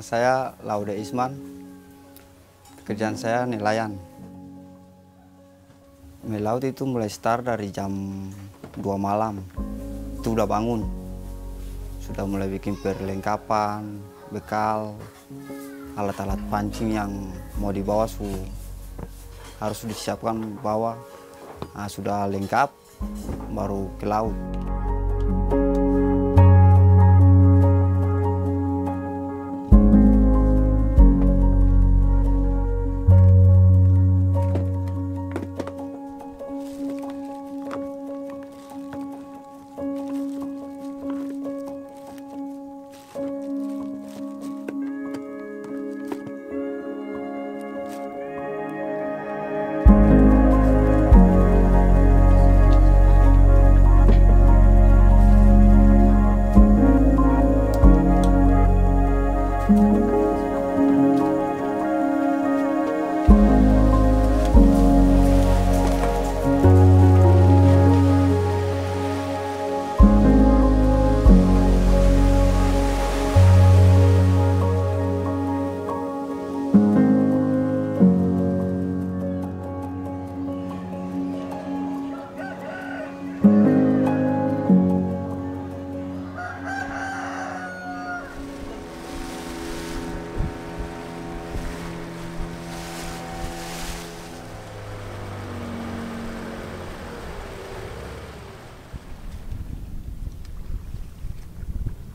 saya Laude Isman, pekerjaan saya nelayan. Melaut itu mulai start dari jam 2 malam, itu udah bangun. Sudah mulai bikin perlengkapan, bekal, alat-alat pancing yang mau dibawa harus disiapkan bawa. Nah, sudah lengkap, baru ke laut.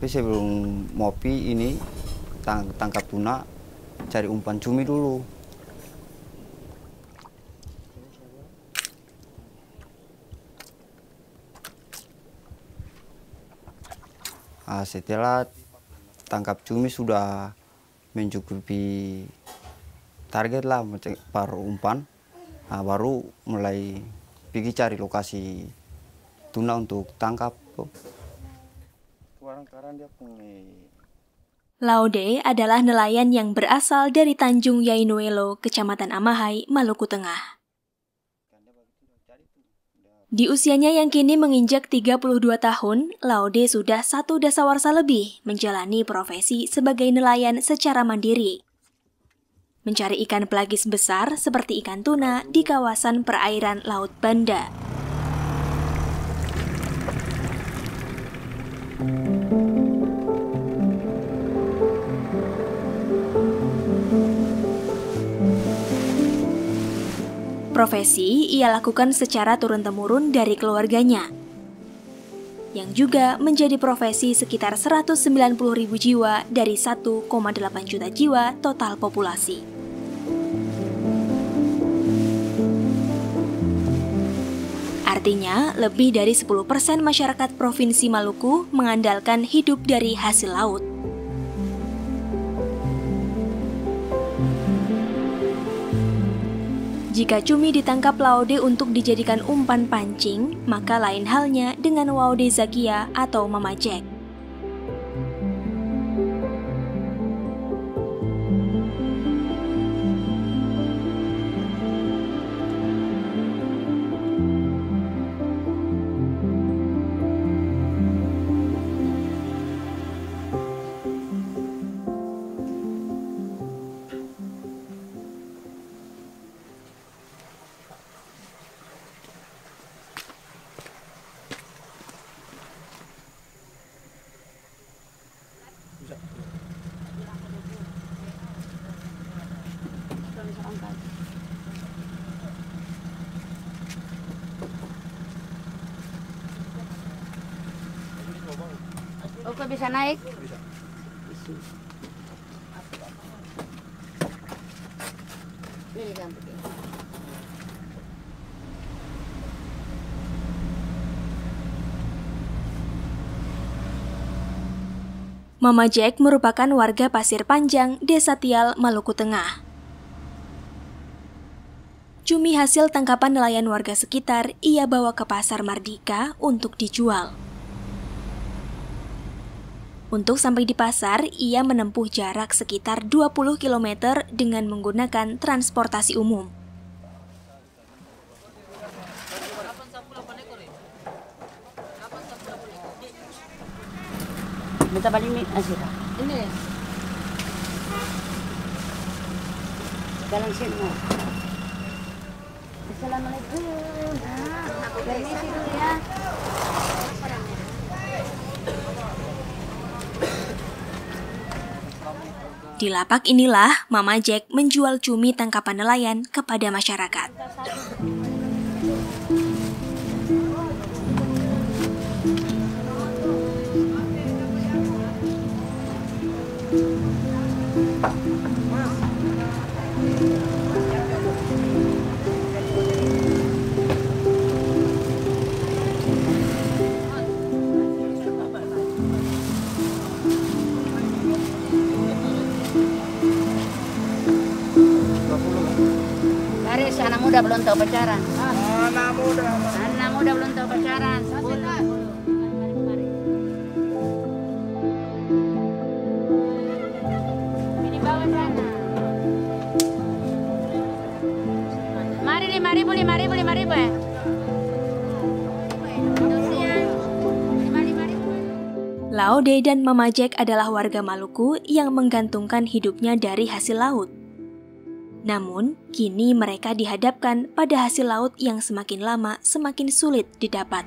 Tapi sebelum ngopi ini tangkap tuna, cari umpan cumi dulu. Nah, setelah tangkap cumi sudah mencukupi target lah per umpan, nah, baru mulai pergi cari lokasi tuna untuk tangkap. Laude adalah nelayan yang berasal dari Tanjung Yainuelo, Kecamatan Amahai, Maluku Tengah. Di usianya yang kini menginjak 32 tahun, Laude sudah 1 dasawarsa lebih menjalani profesi sebagai nelayan secara mandiri. Mencari ikan pelagis besar seperti ikan tuna di kawasan perairan Laut Banda. Profesi ia lakukan secara turun-temurun dari keluarganya, yang juga menjadi profesi sekitar 190.000 jiwa dari 1,8 juta jiwa total populasi. Artinya, lebih dari 10% masyarakat Provinsi Maluku mengandalkan hidup dari hasil laut. Jika cumi ditangkap Laude untuk dijadikan umpan pancing, maka lain halnya dengan Waude Zakia atau Mama Jack. Oke, bisa naik? Bisa. Ini kan begini. Mama Jack merupakan warga Pasir Panjang, Desa Tial, Maluku Tengah. Cumi hasil tangkapan nelayan warga sekitar ia bawa ke Pasar Mardika untuk dijual. Untuk sampai di pasar, ia menempuh jarak sekitar 20 km dengan menggunakan transportasi umum. Minta balik asira. Ini. Jalan sini. Assalamualaikum. Permisi dulu ya. Di lapak inilah Mama Jack menjual cumi tangkapan nelayan kepada masyarakat. Dari anak muda belum tahu pacaran. Anak muda belum tahu pacaran. Ini bawa sana. Mari 5.000 ya. Laude dan Mama Jack adalah warga Maluku yang menggantungkan hidupnya dari hasil laut. Namun, kini mereka dihadapkan pada hasil laut yang semakin lama semakin sulit didapat.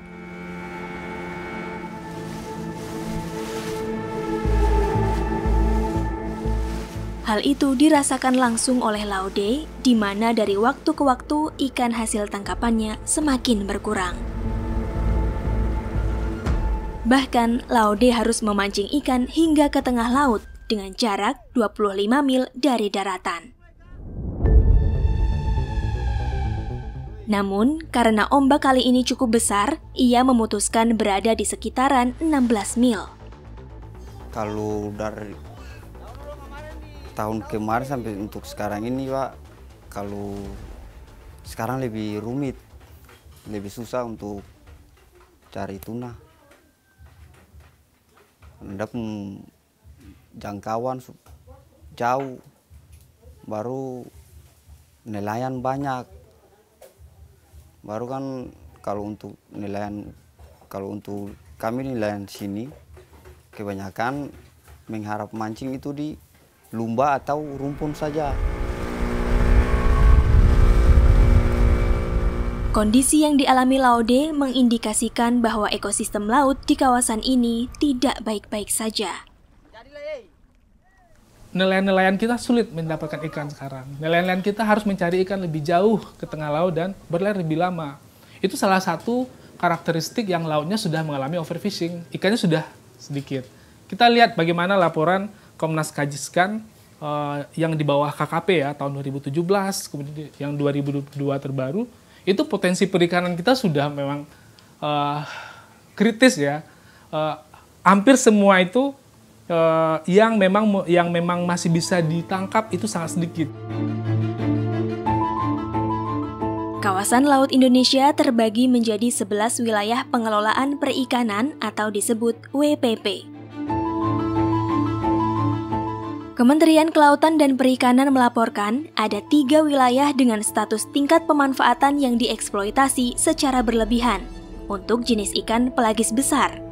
Hal itu dirasakan langsung oleh Laude, di mana dari waktu ke waktu ikan hasil tangkapannya semakin berkurang. Bahkan, Laude harus memancing ikan hingga ke tengah laut dengan jarak 25 mil dari daratan. Namun, karena ombak kali ini cukup besar, ia memutuskan berada di sekitaran 16 mil. Kalau dari tahun kemarin sampai untuk sekarang ini, Pak, kalau sekarang lebih rumit, lebih susah untuk cari tuna. Ada jangkauan jauh, baru nelayan banyak. Baru kan kalau untuk nelayan, kalau untuk kami nelayan sini, kebanyakan mengharap mancing itu di lumba atau rumpun saja. Kondisi yang dialami Laude mengindikasikan bahwa ekosistem laut di kawasan ini tidak baik-baik saja. Nelayan-nelayan kita sulit mendapatkan ikan sekarang. Nelayan-nelayan kita harus mencari ikan lebih jauh ke tengah laut dan berlayar lebih lama. Itu salah satu karakteristik yang lautnya sudah mengalami overfishing. Ikannya sudah sedikit. Kita lihat bagaimana laporan Komnas Kajiskan yang di bawah KKP ya tahun 2017, kemudian yang 2022 terbaru, itu potensi perikanan kita sudah memang kritis ya. Hampir semua itu yang memang masih bisa ditangkap itu sangat sedikit. Kawasan Laut Indonesia terbagi menjadi 11 wilayah pengelolaan perikanan atau disebut WPP. Kementerian Kelautan dan Perikanan melaporkan ada 3 wilayah dengan status tingkat pemanfaatan yang dieksploitasi secara berlebihan untuk jenis ikan pelagis besar.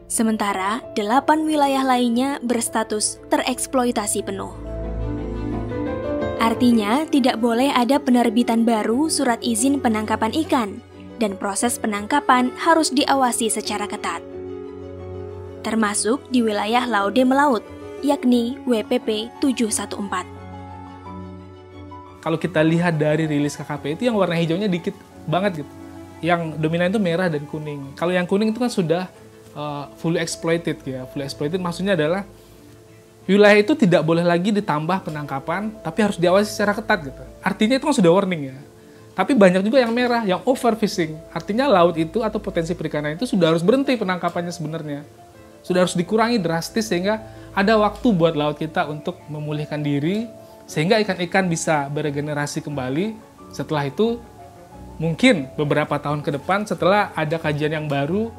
Sementara 8 wilayah lainnya berstatus tereksploitasi penuh. Artinya, tidak boleh ada penerbitan baru surat izin penangkapan ikan, dan proses penangkapan harus diawasi secara ketat. Termasuk di wilayah Laude Melaut, yakni WPP 714. Kalau kita lihat dari rilis KKP itu yang warna hijaunya dikit banget gitu. Yang dominan itu merah dan kuning. Kalau yang kuning itu kan sudah fully exploited ya. Fully exploited maksudnya adalah wilayah itu tidak boleh lagi ditambah penangkapan, tapi harus diawasi secara ketat gitu. Artinya itu kan sudah warning ya. Tapi banyak juga yang merah, yang overfishing. Artinya laut itu atau potensi perikanan itu sudah harus berhenti penangkapannya sebenarnya. Sudah harus dikurangi drastis sehingga ada waktu buat laut kita untuk memulihkan diri, sehingga ikan-ikan bisa beregenerasi kembali. Setelah itu, mungkin beberapa tahun ke depan setelah ada kajian yang baru.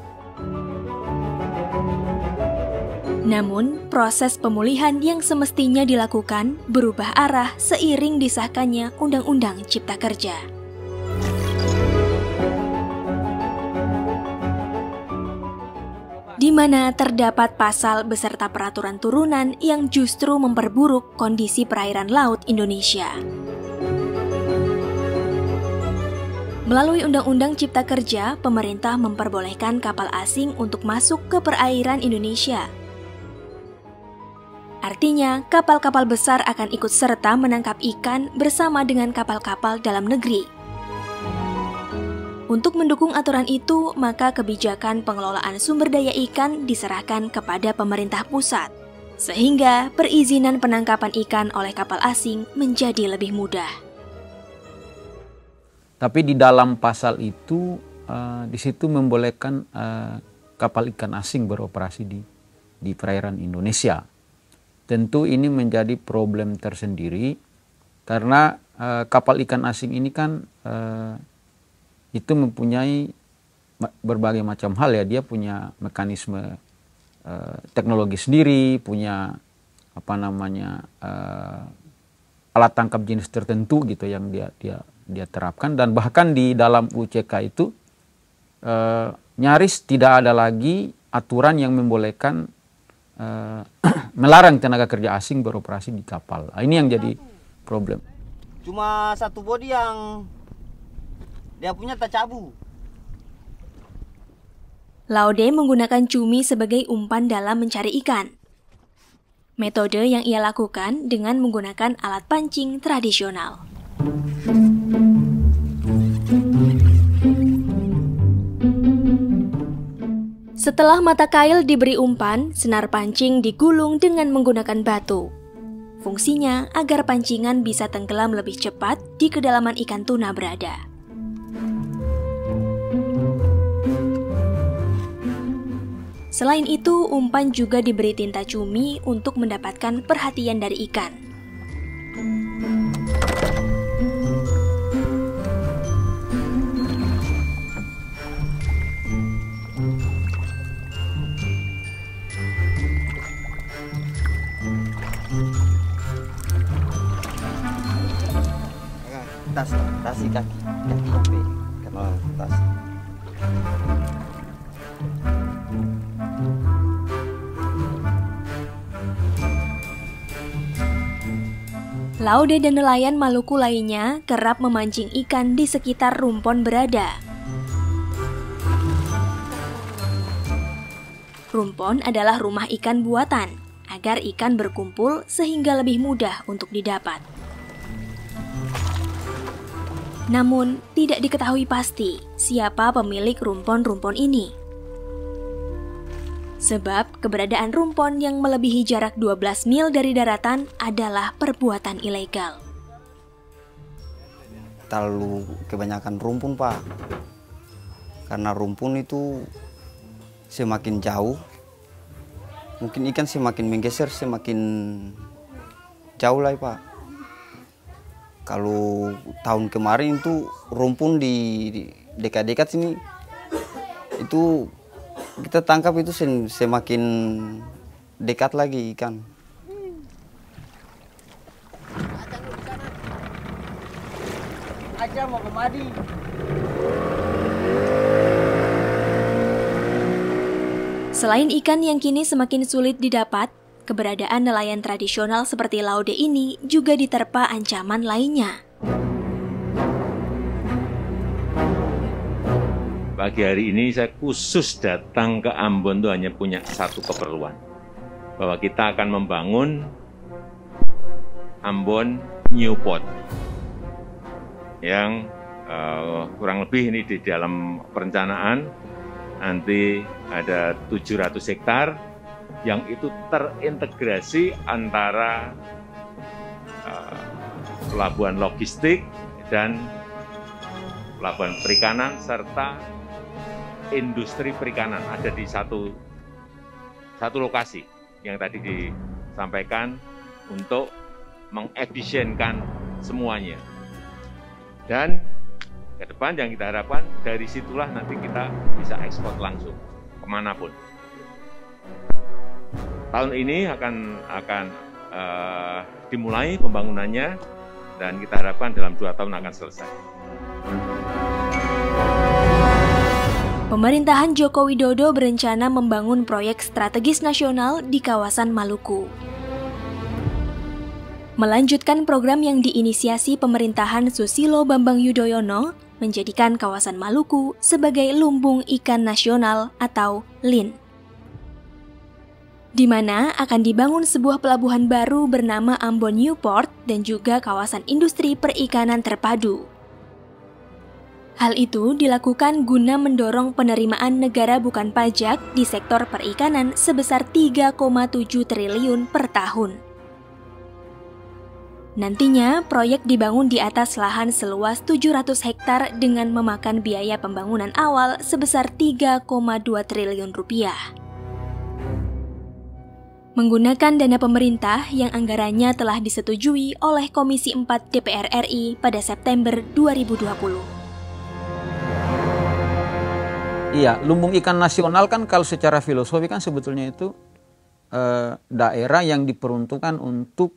Namun, proses pemulihan yang semestinya dilakukan berubah arah seiring disahkannya Undang-Undang Cipta Kerja. Di di mana terdapat pasal beserta peraturan turunan yang justru memperburuk kondisi perairan laut Indonesia. Melalui Undang-Undang Cipta Kerja, pemerintah memperbolehkan kapal asing untuk masuk ke perairan Indonesia. Artinya, kapal-kapal besar akan ikut serta menangkap ikan bersama dengan kapal-kapal dalam negeri. Untuk mendukung aturan itu, maka kebijakan pengelolaan sumber daya ikan diserahkan kepada pemerintah pusat, sehingga perizinan penangkapan ikan oleh kapal asing menjadi lebih mudah. Tapi di dalam pasal itu, di situ membolehkan kapal ikan asing beroperasi di perairan Indonesia. Tentu ini menjadi problem tersendiri, karena kapal ikan asing ini kan itu mempunyai berbagai macam hal ya. Dia punya mekanisme teknologi sendiri, punya alat tangkap jenis tertentu gitu yang dia terapkan, dan bahkan di dalam UCK itu nyaris tidak ada lagi aturan yang membolehkan melarang tenaga kerja asing beroperasi di kapal. Ini yang jadi problem. Cuma satu bodi yang dia punya tacabu. Laude menggunakan cumi sebagai umpan dalam mencari ikan. Metode yang ia lakukan dengan menggunakan alat pancing tradisional. Setelah mata kail diberi umpan, senar pancing digulung dengan menggunakan batu. Fungsinya agar pancingan bisa tenggelam lebih cepat di kedalaman ikan tuna berada. Selain itu, umpan juga diberi tinta cumi untuk mendapatkan perhatian dari ikan. Tas kaki kopi karena tas. Laude dan nelayan Maluku lainnya kerap memancing ikan di sekitar Rumpon berada. Rumpon adalah rumah ikan buatan, agar ikan berkumpul sehingga lebih mudah untuk didapat. Namun, tidak diketahui pasti siapa pemilik rumpon-rumpon ini. Sebab keberadaan rumpon yang melebihi jarak 12 mil dari daratan adalah perbuatan ilegal. Terlalu kebanyakan rumpun, Pak. Karena rumpun itu semakin jauh, mungkin ikan semakin menggeser, semakin jauh lah, Pak. Kalau tahun kemarin itu rumpun di dekat-dekat sini itu kita tangkap itu semakin dekat lagi ikan. Aja mau kemari. Selain ikan yang kini semakin sulit didapat, keberadaan nelayan tradisional seperti Laude ini juga diterpa ancaman lainnya. Pagi hari ini saya khusus datang ke Ambon itu hanya punya satu keperluan. Bahwa kita akan membangun Ambon New Port. Yang kurang lebih ini di dalam perencanaan, nanti ada 700 hektar yang itu terintegrasi antara pelabuhan logistik dan pelabuhan perikanan serta industri perikanan ada di satu lokasi yang tadi disampaikan untuk mengefisienkan semuanya. Dan ke depan yang kita harapkan dari situlah nanti kita bisa ekspor langsung kemanapun. Tahun ini akan dimulai pembangunannya dan kita harapkan dalam 2 tahun akan selesai. Pemerintahan Joko Widodo berencana membangun proyek strategis nasional di kawasan Maluku. Melanjutkan program yang diinisiasi pemerintahan Susilo Bambang Yudhoyono, menjadikan kawasan Maluku sebagai lumbung ikan nasional atau LIN, di mana akan dibangun sebuah pelabuhan baru bernama Ambon Newport dan juga kawasan industri perikanan terpadu. Hal itu dilakukan guna mendorong penerimaan negara bukan pajak di sektor perikanan sebesar 3,7 triliun per tahun. Nantinya, proyek dibangun di atas lahan seluas 700 hektar dengan memakan biaya pembangunan awal sebesar 3,2 triliun rupiah. Menggunakan dana pemerintah yang anggarannya telah disetujui oleh Komisi 4 DPR RI pada September 2020. Iya, lumbung ikan nasional kan kalau secara filosofi kan sebetulnya itu daerah yang diperuntukkan untuk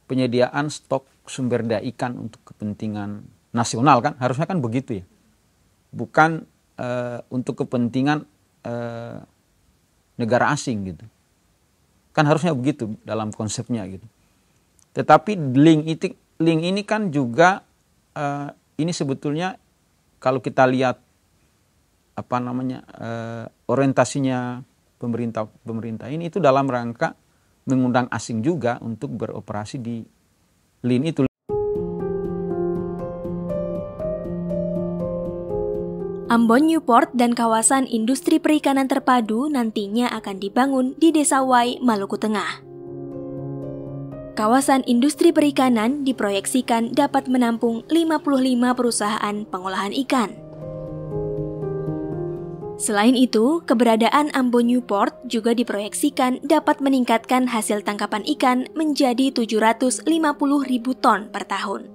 penyediaan stok sumber daya ikan untuk kepentingan nasional kan, harusnya kan begitu ya, bukan untuk kepentingan negara asing gitu, kan harusnya begitu dalam konsepnya gitu. Tetapi link ini kan juga ini sebetulnya kalau kita lihat orientasinya pemerintah ini itu dalam rangka mengundang asing juga untuk beroperasi di LIN itu. Ambon Newport dan kawasan industri perikanan terpadu nantinya akan dibangun di Desa Wai, Maluku Tengah. Kawasan industri perikanan diproyeksikan dapat menampung 55 perusahaan pengolahan ikan. Selain itu, keberadaan Ambon Newport juga diproyeksikan dapat meningkatkan hasil tangkapan ikan menjadi 750.000 ton per tahun.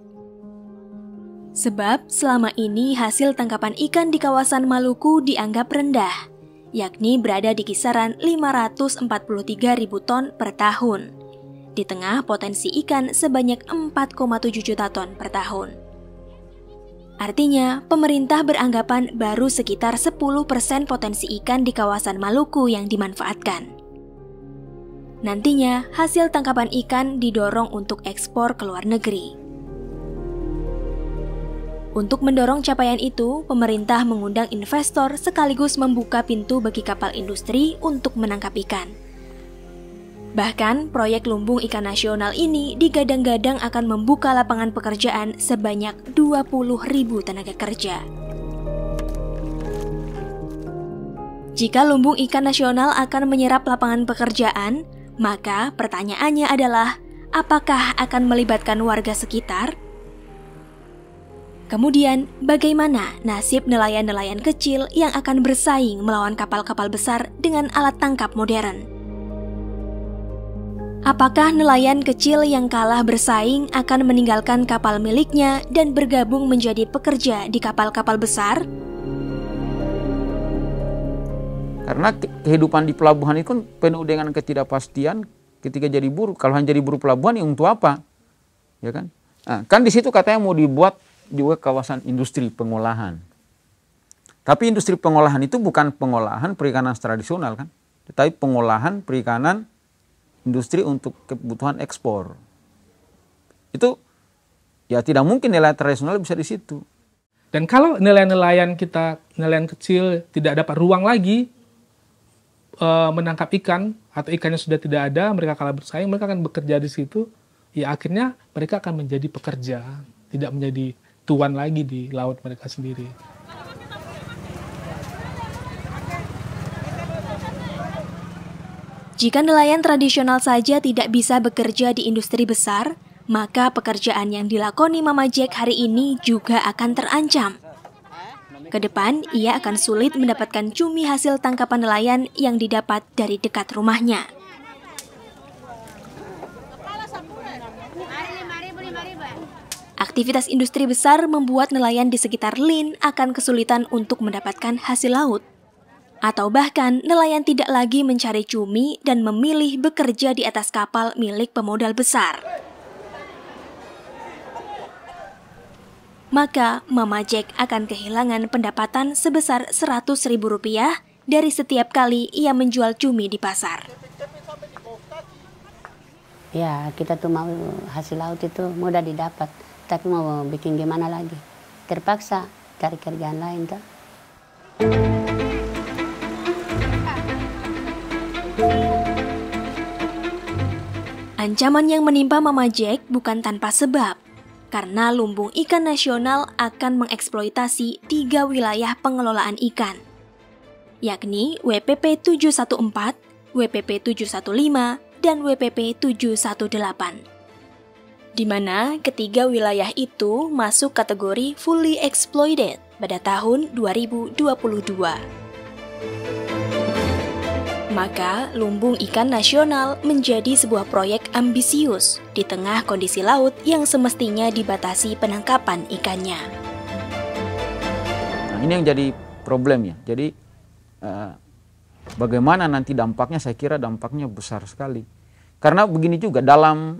Sebab selama ini hasil tangkapan ikan di kawasan Maluku dianggap rendah, yakni berada di kisaran 543.000 ton per tahun, di tengah potensi ikan sebanyak 4,7 juta ton per tahun. Artinya, pemerintah beranggapan baru sekitar 10% potensi ikan di kawasan Maluku yang dimanfaatkan. Nantinya, hasil tangkapan ikan didorong untuk ekspor ke luar negeri. Untuk mendorong capaian itu, pemerintah mengundang investor sekaligus membuka pintu bagi kapal industri untuk menangkap ikan. Bahkan, proyek lumbung ikan nasional ini digadang-gadang akan membuka lapangan pekerjaan sebanyak 20.000 tenaga kerja. Jika lumbung ikan nasional akan menyerap lapangan pekerjaan, maka pertanyaannya adalah, apakah akan melibatkan warga sekitar? Kemudian, bagaimana nasib nelayan-nelayan kecil yang akan bersaing melawan kapal-kapal besar dengan alat tangkap modern? Apakah nelayan kecil yang kalah bersaing akan meninggalkan kapal miliknya dan bergabung menjadi pekerja di kapal-kapal besar? Karena kehidupan di pelabuhan itu kan penuh dengan ketidakpastian ketika jadi buruh. Kalau hanya jadi buruh pelabuhan, ya untuk apa? Ya kan? Nah, kan di situ katanya mau dibuat juga kawasan industri pengolahan. Tapi industri pengolahan itu bukan pengolahan perikanan tradisional kan, tetapi pengolahan perikanan industri untuk kebutuhan ekspor. Itu ya tidak mungkin nelayan tradisional bisa di situ. Dan kalau nelayan-nelayan kita, nelayan kecil tidak dapat ruang lagi menangkap ikan atau ikannya sudah tidak ada, mereka kalah bersaing, mereka akan bekerja di situ. Ya akhirnya mereka akan menjadi pekerja, tidak menjadi tuan lagi di laut mereka sendiri. Jika nelayan tradisional saja tidak bisa bekerja di industri besar, maka pekerjaan yang dilakoni Mama Jack hari ini juga akan terancam. Kedepan, ia akan sulit mendapatkan cumi hasil tangkapan nelayan yang didapat dari dekat rumahnya. Aktivitas industri besar membuat nelayan di sekitar LIN akan kesulitan untuk mendapatkan hasil laut. Atau bahkan nelayan tidak lagi mencari cumi dan memilih bekerja di atas kapal milik pemodal besar. maka Mama Jack akan kehilangan pendapatan sebesar Rp100.000 dari setiap kali ia menjual cumi di pasar. Ya, kita tuh mau hasil laut itu mudah didapat, tapi mau bikin gimana lagi? Terpaksa cari kerjaan lain tuh. Ancaman yang menimpa Mama Jack bukan tanpa sebab, karena Lumbung Ikan Nasional akan mengeksploitasi 3 wilayah pengelolaan ikan, yakni WPP 714, WPP 715, dan WPP 718. Di mana ketiga wilayah itu masuk kategori fully exploited pada tahun 2022. Maka, Lumbung Ikan Nasional menjadi sebuah proyek ambisius di tengah kondisi laut yang semestinya dibatasi penangkapan ikannya. Nah, ini yang jadi problemnya. Jadi bagaimana nanti dampaknya? Saya kira dampaknya besar sekali. Karena begini juga, dalam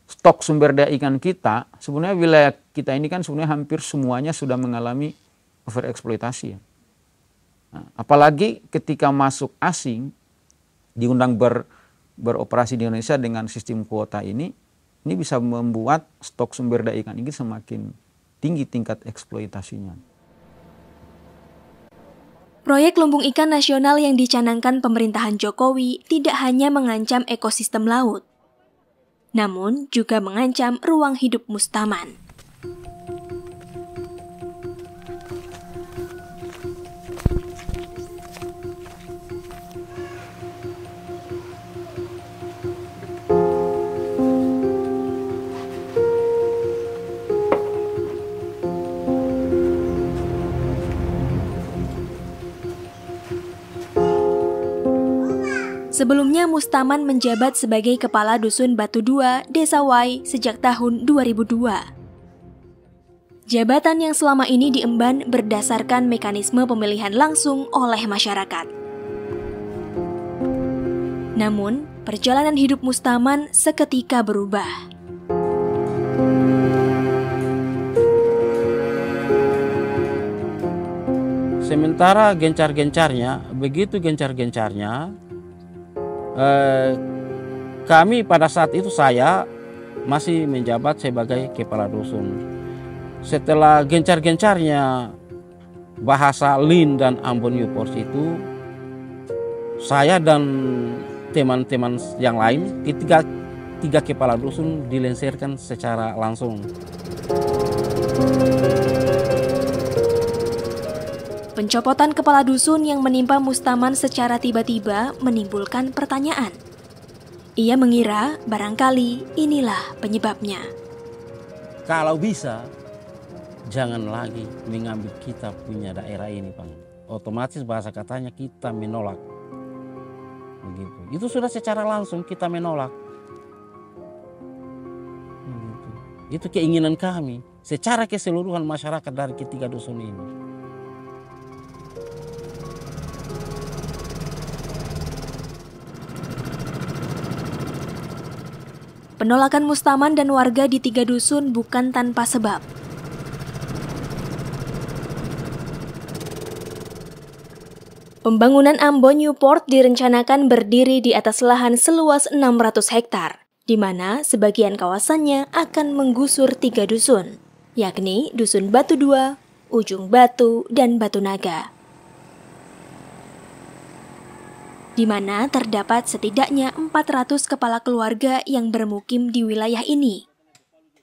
stok sumber daya ikan kita, sebenarnya wilayah kita ini kan sebenarnya hampir semuanya sudah mengalami overeksploitasi. Nah, apalagi ketika masuk asing, diundang beroperasi di Indonesia dengan sistem kuota ini bisa membuat stok sumber daya ikan ini semakin tinggi tingkat eksploitasinya. Proyek Lumbung Ikan Nasional yang dicanangkan pemerintahan Jokowi tidak hanya mengancam ekosistem laut, namun juga mengancam ruang hidup Mustaman. Sebelumnya Mustaman menjabat sebagai Kepala Dusun Batu 2, Desa Wai sejak tahun 2002. Jabatan yang selama ini diemban berdasarkan mekanisme pemilihan langsung oleh masyarakat. Namun, perjalanan hidup Mustaman seketika berubah. Sementara begitu gencar-gencarnya, kami pada saat itu saya masih menjabat sebagai kepala dusun. Setelah gencar-gencarnya bahasa Lin dan Ambon Newport itu, saya dan teman-teman yang lain, tiga kepala dusun dilengsarkan secara langsung. Pencopotan kepala dusun yang menimpa Mustaman secara tiba-tiba menimbulkan pertanyaan. Ia mengira barangkali inilah penyebabnya. Kalau bisa, jangan lagi mengambil kita punya daerah ini, Bang. Otomatis bahasa katanya kita menolak. Begitu. Itu sudah secara langsung kita menolak. Begitu. Itu keinginan kami secara keseluruhan masyarakat dari ketiga dusun ini. Penolakan Mustaman dan warga di 3 dusun bukan tanpa sebab. Pembangunan Ambon Newport direncanakan berdiri di atas lahan seluas 600 hektar, di mana sebagian kawasannya akan menggusur 3 dusun, yakni Dusun Batu 2, Ujung Batu, dan Batu Naga, di mana terdapat setidaknya 400 kepala keluarga yang bermukim di wilayah ini.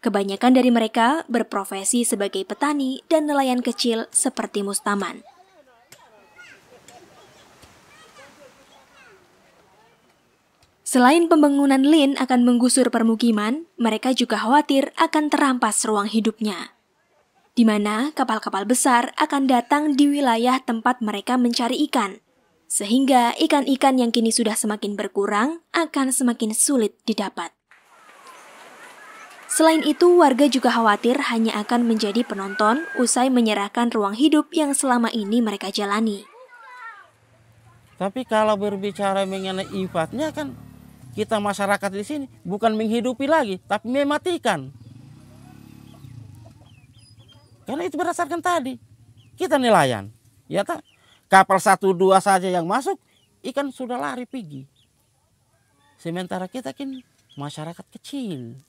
Kebanyakan dari mereka berprofesi sebagai petani dan nelayan kecil seperti Mustaman. Selain pembangunan Lin akan menggusur permukiman, mereka juga khawatir akan terampas ruang hidupnya, di mana kapal-kapal besar akan datang di wilayah tempat mereka mencari ikan, sehingga ikan-ikan yang kini sudah semakin berkurang akan semakin sulit didapat. Selain itu, warga juga khawatir hanya akan menjadi penonton usai menyerahkan ruang hidup yang selama ini mereka jalani. Tapi kalau berbicara mengenai ifatnya kan, kita masyarakat di sini bukan menghidupi lagi, tapi mematikan. Karena itu berdasarkan tadi kita nelayan, ya tak? Kapal 1-2 saja yang masuk, ikan sudah lari pergi. Sementara kita kan masyarakat kecil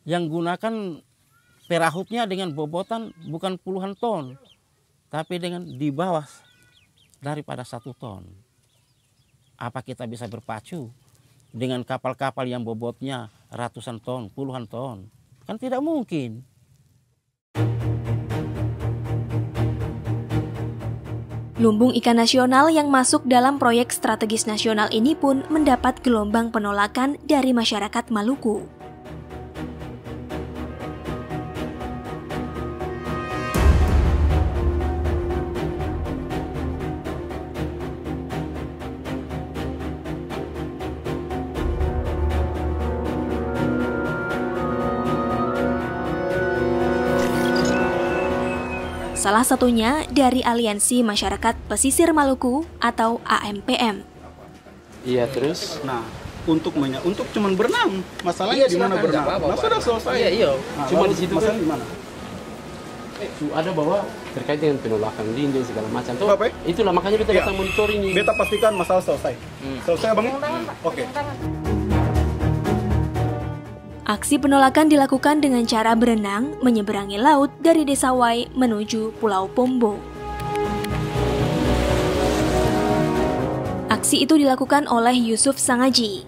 yang gunakan perahutnya dengan bobotan bukan puluhan ton, tapi dengan di bawah daripada 1 ton. Apa kita bisa berpacu dengan kapal-kapal yang bobotnya ratusan ton, puluhan ton? Kan tidak mungkin. Lumbung ikan nasional yang masuk dalam proyek strategis nasional ini pun mendapat gelombang penolakan dari masyarakat Maluku. Salah satunya dari Aliansi Masyarakat Pesisir Maluku atau AMPM. Iya, terus? Nah, untuk cuman berenang, masalahnya di mana berenang? Nah, sudah selesai. Iya. Nah, cuma di situ kan di mana? Ada bahwa terkait dengan penolakan dinding segala macam. Tuh, Bapak? itulah makanya kita datang monitor ini. Beta pastikan masalah selesai. Selesai, Bang? Oke. Aksi penolakan dilakukan dengan cara berenang menyeberangi laut dari Desa Wai menuju Pulau Pombo. Aksi itu dilakukan oleh Yusuf Sangaji.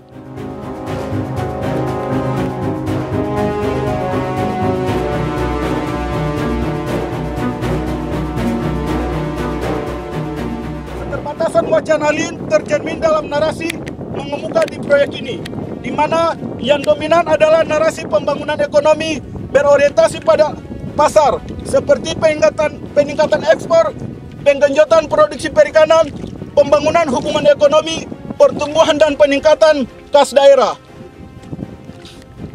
Keterbatasan wacana Lin tercermin dalam narasi mengemuka di proyek ini, di mana yang dominan adalah narasi pembangunan ekonomi berorientasi pada pasar, seperti peningkatan ekspor, penggenjotan produksi perikanan, pembangunan hubungan ekonomi, pertumbuhan dan peningkatan kas daerah.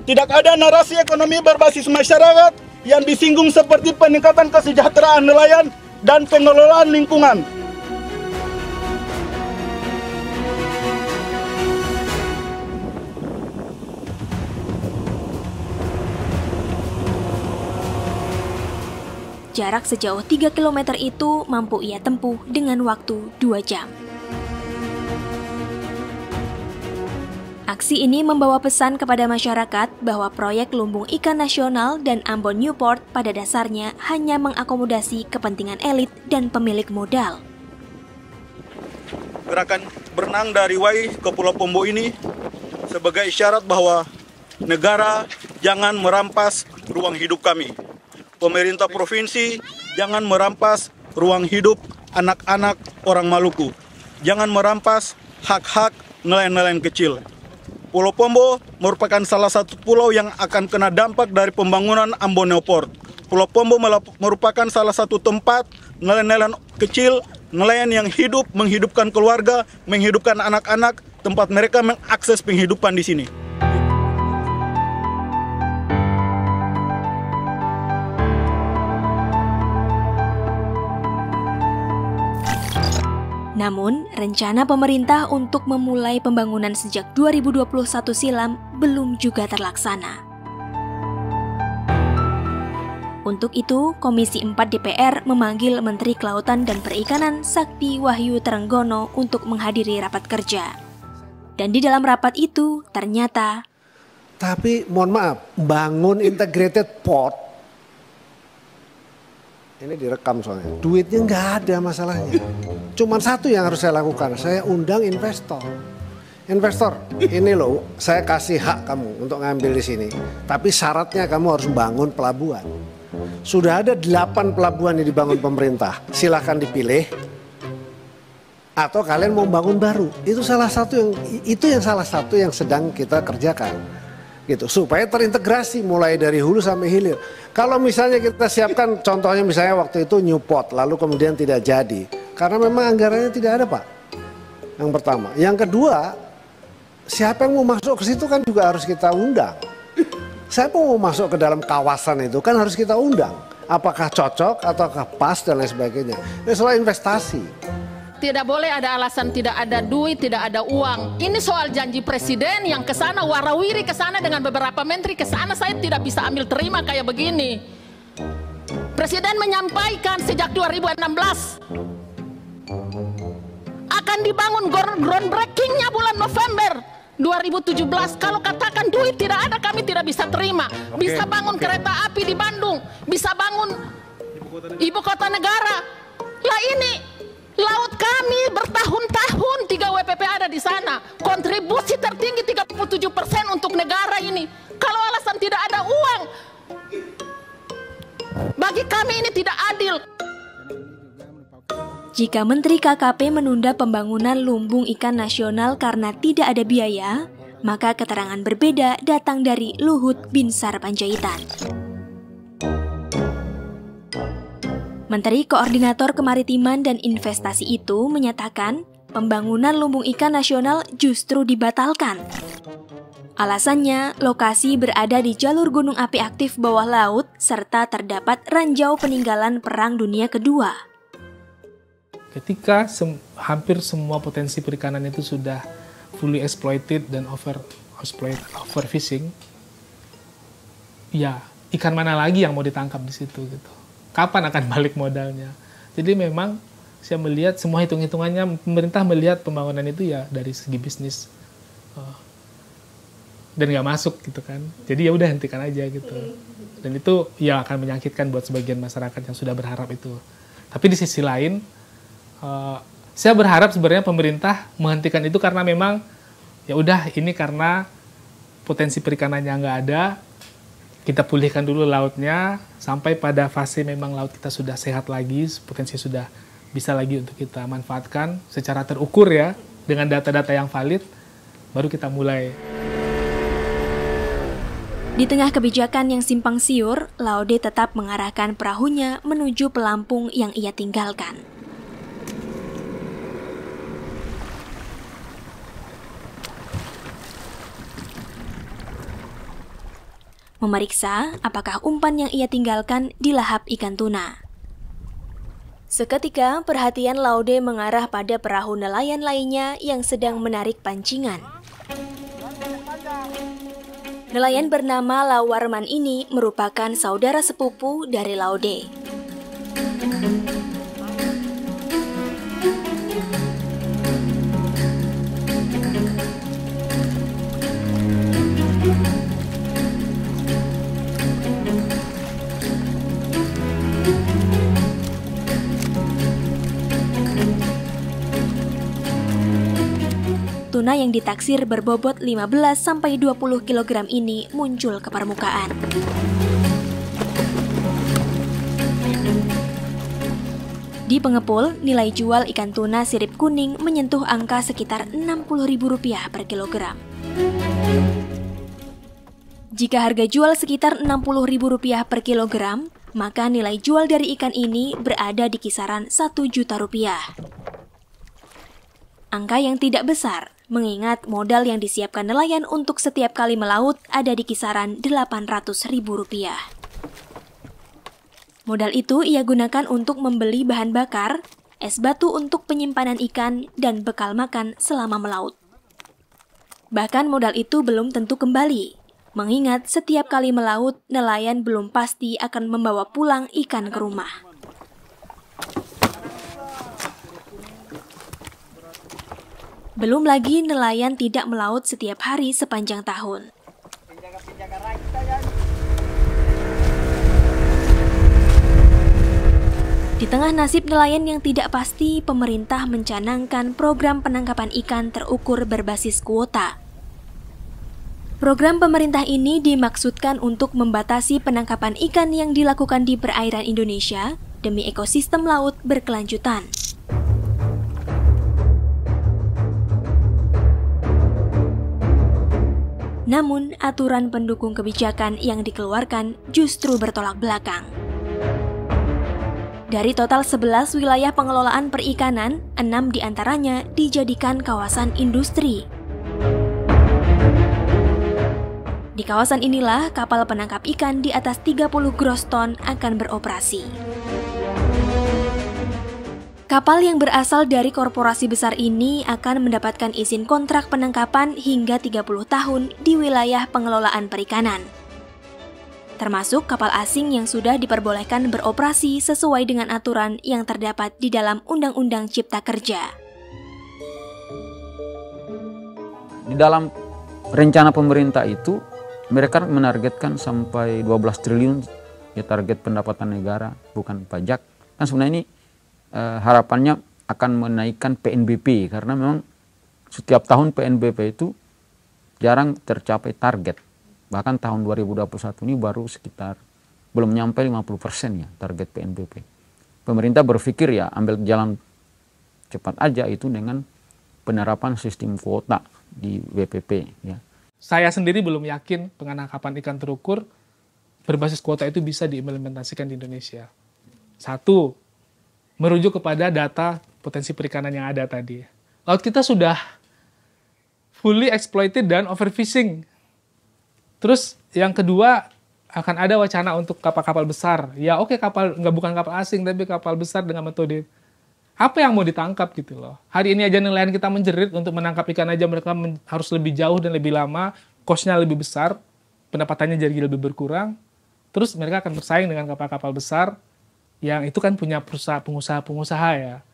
Tidak ada narasi ekonomi berbasis masyarakat yang disinggung seperti peningkatan kesejahteraan nelayan dan pengelolaan lingkungan. Jarak sejauh 3 km itu mampu ia tempuh dengan waktu 2 jam. Aksi ini membawa pesan kepada masyarakat bahwa proyek Lumbung Ikan Nasional dan Ambon Newport pada dasarnya hanya mengakomodasi kepentingan elit dan pemilik modal. Gerakan berenang dari Wai ke Pulau Pombo ini sebagai isyarat bahwa negara jangan merampas ruang hidup kami. Pemerintah provinsi jangan merampas ruang hidup anak-anak orang Maluku. Jangan merampas hak-hak nelayan-nelayan kecil. Pulau Pombo merupakan salah satu pulau yang akan kena dampak dari pembangunan Ambon Newport. Pulau Pombo merupakan salah satu tempat nelayan-nelayan kecil, nelayan yang hidup, menghidupkan keluarga, menghidupkan anak-anak, tempat mereka mengakses penghidupan di sini. Namun, rencana pemerintah untuk memulai pembangunan sejak 2021 silam belum juga terlaksana. Untuk itu, Komisi 4 DPR memanggil Menteri Kelautan dan Perikanan Sakti Wahyu Trenggono untuk menghadiri rapat kerja. Dan di dalam rapat itu, ternyata... Tapi mohon maaf, bangun integrated port, ini direkam soalnya, duitnya nggak ada masalahnya. Cuman satu yang harus saya lakukan, saya undang investor. Investor, ini loh, saya kasih hak kamu untuk ngambil di sini. Tapi syaratnya kamu harus bangun pelabuhan. Sudah ada 8 pelabuhan yang dibangun pemerintah. Silahkan dipilih. Atau kalian mau bangun baru. Itu salah satu yang sedang kita kerjakan. Gitu, supaya terintegrasi mulai dari hulu sampai hilir. Kalau misalnya kita siapkan, contohnya misalnya waktu itu Newport, lalu kemudian tidak jadi. Karena memang anggarannya tidak ada, Pak. Yang pertama. Yang kedua, siapa yang mau masuk ke situ kan juga harus kita undang. Siapa yang mau masuk ke dalam kawasan itu kan harus kita undang. Apakah cocok, ataukah pas, dan lain sebagainya. Ini soal investasi. Tidak boleh ada alasan tidak ada duit, tidak ada uang. Ini soal janji presiden yang ke sana, warawiri ke sana dengan beberapa menteri ke sana, saya tidak bisa ambil terima kayak begini. Presiden menyampaikan sejak 2016 akan dibangun groundbreakingnya bulan November 2017. Kalau katakan duit tidak ada, kami tidak bisa terima. Bisa bangun kereta api di Bandung, bisa bangun ibu kota negara. Lah ini laut kami bertahun-tahun 3 WPP ada di sana. Kontribusi tertinggi 37% untuk negara ini. Kalau alasan tidak ada uang, bagi kami ini tidak adil. Jika Menteri KKP menunda pembangunan lumbung ikan nasional karena tidak ada biaya, maka keterangan berbeda datang dari Luhut Binsar Panjaitan. Menteri Koordinator Kemaritiman dan Investasi itu menyatakan pembangunan lumbung ikan nasional justru dibatalkan. Alasannya, lokasi berada di jalur gunung api aktif bawah laut serta terdapat ranjau peninggalan Perang Dunia Kedua. Ketika hampir semua potensi perikanan itu sudah fully exploited dan overfishing, ya ikan mana lagi yang mau ditangkap di situ gitu? Kapan akan balik modalnya? Jadi memang saya melihat semua hitung-hitungannya, pemerintah melihat pembangunan itu ya dari segi bisnis dan nggak masuk gitu kan. Jadi ya udah hentikan aja gitu. Dan itu ya akan menyakitkan buat sebagian masyarakat yang sudah berharap itu. Tapi di sisi lain, saya berharap sebenarnya pemerintah menghentikan itu karena memang ya udah ini karena potensi perikanannya nggak ada, kita pulihkan dulu lautnya sampai pada fase memang laut kita sudah sehat lagi, potensi sudah bisa lagi untuk kita manfaatkan secara terukur ya dengan data-data yang valid, baru kita mulai. Di tengah kebijakan yang simpang siur, Laude tetap mengarahkan perahunya menuju pelampung yang ia tinggalkan. Memeriksa apakah umpan yang ia tinggalkan dilahap ikan tuna. Seketika perhatian Laude mengarah pada perahu nelayan lainnya yang sedang menarik pancingan. Nelayan bernama Lawarman ini merupakan saudara sepupu dari Laude. Tuna yang ditaksir berbobot 15-20 kg ini muncul ke permukaan. Di pengepul, nilai jual ikan tuna sirip kuning menyentuh angka sekitar Rp60.000 per kilogram. Jika harga jual sekitar Rp60.000 per kilogram, maka nilai jual dari ikan ini berada di kisaran Rp1 juta. Angka yang tidak besar, mengingat modal yang disiapkan nelayan untuk setiap kali melaut ada di kisaran Rp800.000. Modal itu ia gunakan untuk membeli bahan bakar, es batu untuk penyimpanan ikan, dan bekal makan selama melaut. Bahkan modal itu belum tentu kembali, mengingat setiap kali melaut, nelayan belum pasti akan membawa pulang ikan ke rumah. Belum lagi nelayan tidak melaut setiap hari sepanjang tahun. Di tengah nasib nelayan yang tidak pasti, pemerintah mencanangkan program penangkapan ikan terukur berbasis kuota. Program pemerintah ini dimaksudkan untuk membatasi penangkapan ikan yang dilakukan di perairan Indonesia demi ekosistem laut berkelanjutan. Namun, aturan pendukung kebijakan yang dikeluarkan justru bertolak belakang. Dari total 11 wilayah pengelolaan perikanan, 6 diantaranya dijadikan kawasan industri. Di kawasan inilah kapal penangkap ikan di atas 30 gross ton akan beroperasi. Kapal yang berasal dari korporasi besar ini akan mendapatkan izin kontrak penangkapan hingga 30 tahun di wilayah pengelolaan perikanan. termasuk kapal asing yang sudah diperbolehkan beroperasi sesuai dengan aturan yang terdapat di dalam Undang-Undang Cipta Kerja. Di dalam rencana pemerintah itu, mereka menargetkan sampai 12 triliun ya target pendapatan negara, bukan pajak. Kan sebenarnya ini harapannya akan menaikkan PNBP, karena memang setiap tahun PNBP itu jarang tercapai target. Bahkan tahun 2021 ini baru sekitar belum nyampe 50% ya target PNBP. Pemerintah berpikir ya ambil jalan cepat aja itu dengan penerapan sistem kuota di WPP ya. Saya sendiri belum yakin penangkapan ikan terukur berbasis kuota itu bisa diimplementasikan di Indonesia. Satu, merujuk kepada data potensi perikanan yang ada tadi. Laut kita sudah fully exploited dan overfishing. Terus yang kedua, akan ada wacana untuk kapal-kapal besar. Ya oke, bukan kapal asing, tapi kapal besar dengan metode apa yang mau ditangkap gitu loh. Hari ini aja nelayan kita menjerit untuk menangkap ikan aja mereka harus lebih jauh dan lebih lama, cost-nya lebih besar, pendapatannya jadi lebih berkurang. Terus mereka akan bersaing dengan kapal-kapal besar yang itu kan punya pengusaha-pengusaha ya.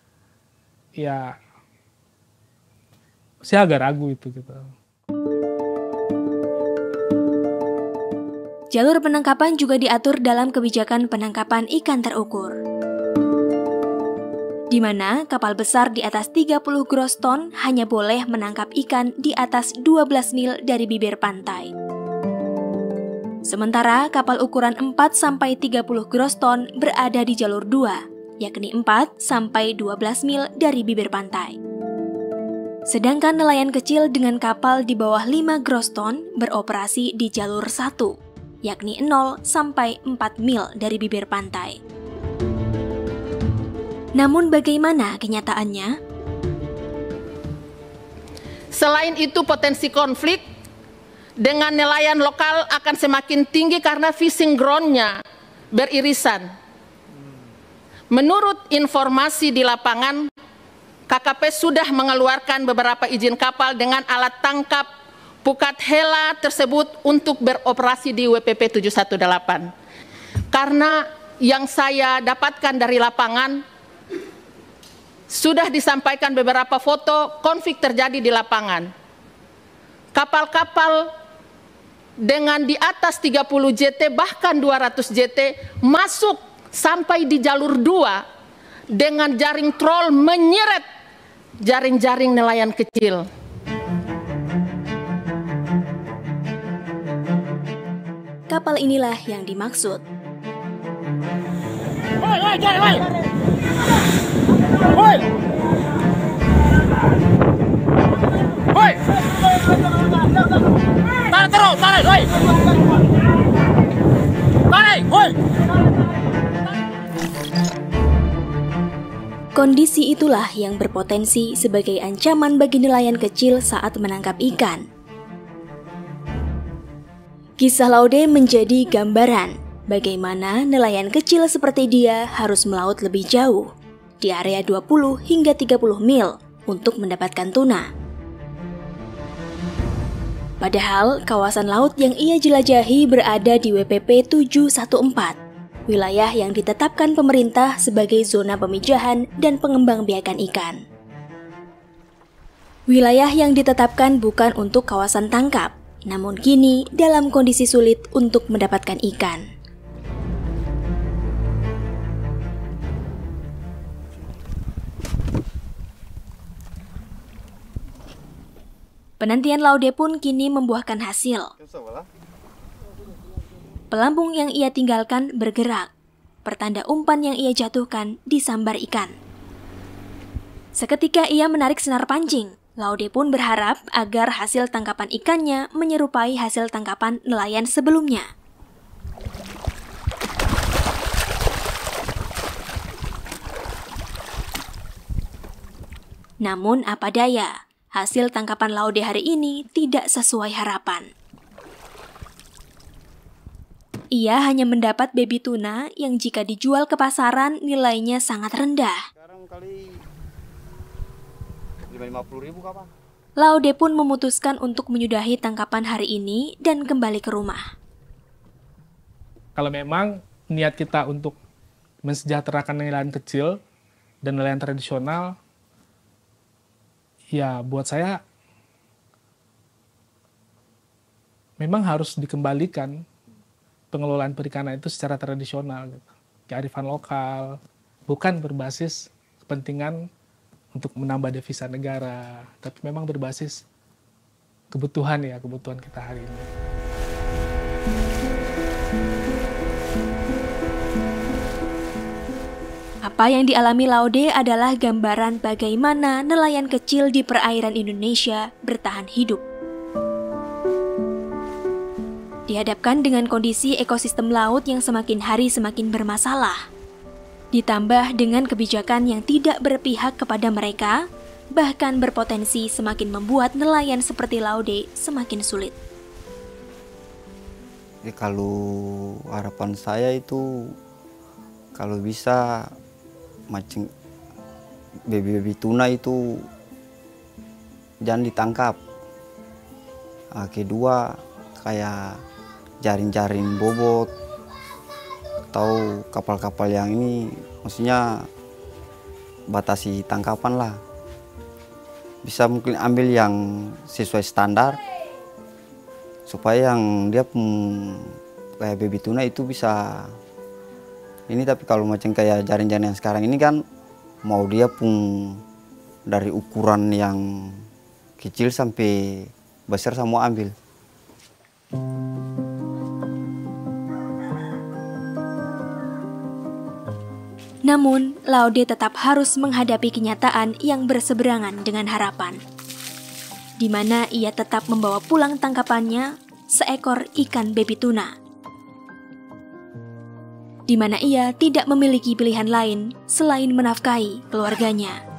Ya, saya agak ragu itu gitu. Jalur penangkapan juga diatur dalam kebijakan penangkapan ikan terukur, di mana kapal besar di atas 30 gross ton hanya boleh menangkap ikan di atas 12 mil dari bibir pantai. Sementara kapal ukuran 4-30 gross ton berada di jalur 2, yakni 4-12 mil dari bibir pantai. Sedangkan nelayan kecil dengan kapal di bawah 5 gross ton beroperasi di jalur 1, yakni 0-4 mil dari bibir pantai. Namun bagaimana kenyataannya? Selain itu potensi konflik dengan nelayan lokal akan semakin tinggi karena fishing ground-nya beririsan. Menurut informasi di lapangan, KKP sudah mengeluarkan beberapa izin kapal dengan alat tangkap pukat hela tersebut untuk beroperasi di WPP 718. Karena yang saya dapatkan dari lapangan, sudah disampaikan beberapa foto konflik terjadi di lapangan. Kapal-kapal dengan di atas 30 JT bahkan 200 JT masuk sampai di jalur 2 dengan jaring trol menyeret jaring-jaring nelayan kecil. Kapal inilah yang dimaksud. Kondisi itulah yang berpotensi sebagai ancaman bagi nelayan kecil saat menangkap ikan. Kisah Laude menjadi gambaran bagaimana nelayan kecil seperti dia harus melaut lebih jauh, di area 20 hingga 30 mil untuk mendapatkan tuna. Padahal kawasan laut yang ia jelajahi berada di WPP 714, wilayah yang ditetapkan pemerintah sebagai zona pemijahan dan pengembangbiakan ikan. Wilayah yang ditetapkan bukan untuk kawasan tangkap, namun kini dalam kondisi sulit untuk mendapatkan ikan. Penantian Laude pun kini membuahkan hasil. Pelampung yang ia tinggalkan bergerak, pertanda umpan yang ia jatuhkan disambar ikan. Seketika ia menarik senar pancing. Laude pun berharap agar hasil tangkapan ikannya menyerupai hasil tangkapan nelayan sebelumnya. Namun apa daya, hasil tangkapan Laude hari ini tidak sesuai harapan. Ia hanya mendapat baby tuna yang jika dijual ke pasaran nilainya sangat rendah. Sekarang kali 50.000 kapan? Laude pun memutuskan untuk menyudahi tangkapan hari ini dan kembali ke rumah. Kalau memang niat kita untuk mensejahterakan nelayan kecil dan nelayan tradisional, ya buat saya memang harus dikembalikan pengelolaan perikanan itu secara tradisional, gitu. Kearifan lokal, bukan berbasis kepentingan untuk menambah devisa negara, tapi memang berbasis kebutuhan kita hari ini. Apa yang dialami Laude adalah gambaran bagaimana nelayan kecil di perairan Indonesia bertahan hidup. Dihadapkan dengan kondisi ekosistem laut yang semakin hari semakin bermasalah, ditambah dengan kebijakan yang tidak berpihak kepada mereka, bahkan berpotensi semakin membuat nelayan seperti Laude semakin sulit. Jadi kalau harapan saya itu kalau bisa macam baby tuna itu jangan ditangkap. Kedua kayak jaring-jaring bobot atau kapal-kapal yang ini maksudnya batasi tangkapan lah. Bisa mungkin ambil yang sesuai standar supaya yang dia kayak baby tuna itu bisa ini. Tapi kalau macam kayak jaring-jaring yang sekarang ini kan mau dia pun dari ukuran yang kecil sampai besar semua ambil. Namun, Laude tetap harus menghadapi kenyataan yang berseberangan dengan harapan, di mana ia tetap membawa pulang tangkapannya seekor ikan baby tuna, di mana ia tidak memiliki pilihan lain selain menafkahi keluarganya.